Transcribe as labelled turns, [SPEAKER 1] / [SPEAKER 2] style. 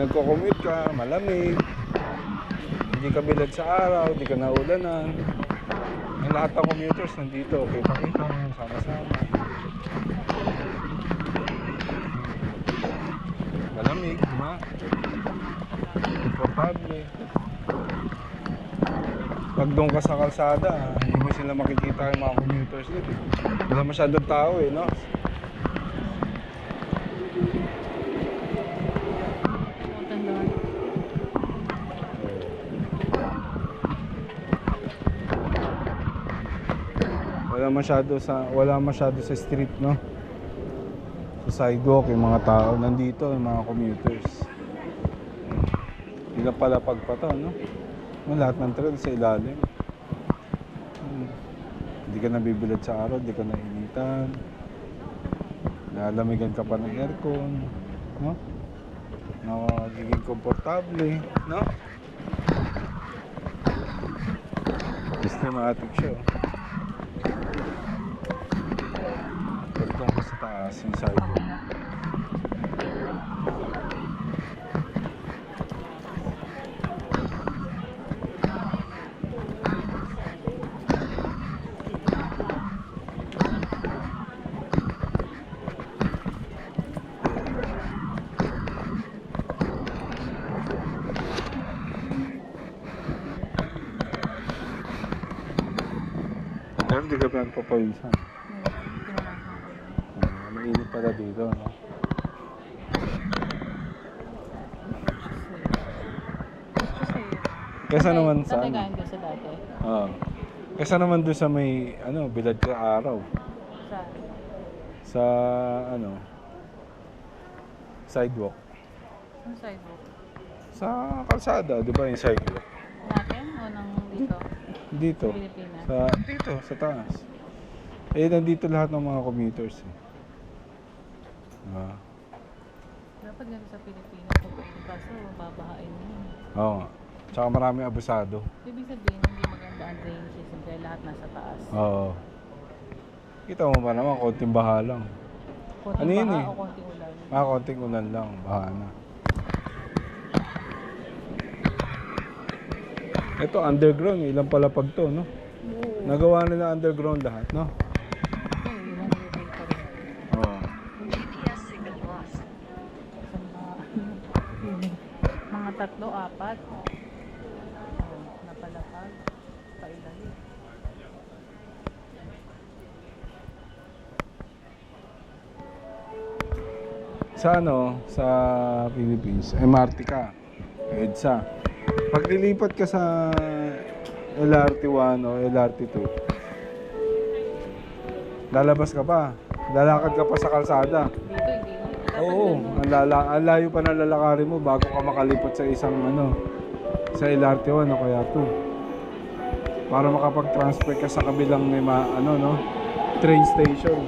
[SPEAKER 1] nagko-commute ka, malamig, hindi ka bilad sa araw, hindi ka naulanan. Ang lahat ng commuters nandito, kita-kita, sama-sama. Malamig, di ba? Komportable. Pag doon ka sa kalsada, hindi mo sila makikita yung mga commuters dito. Wala masyadong tao eh, no? Wala masyado sa street, no? Sa sidewalk yung mga tao nandito, yung mga commuters. Hindi lang pala pagpato, no? Lahat ng trail sa ilalim. Hindi ka nabibilad sa araw, hindi ka nainitan. Lalamigan ka pa ng aircon, no? Nagiging komportable, no? Systematic siya. Pagkong ka sa taas, yung sidewalk. Pero hindi ka pa nagpapawisan. Mainit pala dito, no? Kesa naman sa ano? Kesa naman doon sa may bilad ka araw. Sa ano? Sidewalk.
[SPEAKER 2] Ano sidewalk?
[SPEAKER 1] Sa kalsada, di ba yung sidewalk?
[SPEAKER 2] Natin o nang dito?
[SPEAKER 1] Dito.
[SPEAKER 2] Sa Pilipinas?
[SPEAKER 1] Dito, sa taas. Eh, nandito lahat ng mga commuters eh.
[SPEAKER 2] Dapat ganito sa Pilipinas. Kaso, babahain mo yun.
[SPEAKER 1] Oo nga. Tsaka maraming abusado.
[SPEAKER 2] Ibig sabihin, hindi maganda ang drainage system kaya lahat nasa taas.
[SPEAKER 1] Oo. Kita mo ba naman, konting baha lang.
[SPEAKER 2] Konting
[SPEAKER 1] Ano yun
[SPEAKER 2] baha
[SPEAKER 1] eh?
[SPEAKER 2] o konting ulan?
[SPEAKER 1] Konting ulan lang, baha na. Ito, underground. Ilang palapag to, no?
[SPEAKER 2] Oo.
[SPEAKER 1] Nagawa nila underground lahat, no?
[SPEAKER 2] Ilan nilibig pa rin.
[SPEAKER 1] Oo.
[SPEAKER 2] Mga 3-4. Napalapag. Pailalim.
[SPEAKER 1] Sa Philippines, MRT ka, EDSA. Pag lilipat ka sa LRT1 o LRT2, lalabas ka pa, lalakad ka pa sa kalsada.
[SPEAKER 2] Dito, hindi mo. Dapat
[SPEAKER 1] Oo,
[SPEAKER 2] ganun.
[SPEAKER 1] ang layo pa na lalakarin mo bago ka makalipot sa isang sa LRT1 o kaya 2. Para makapag-transfer ka sa kabilang may train station.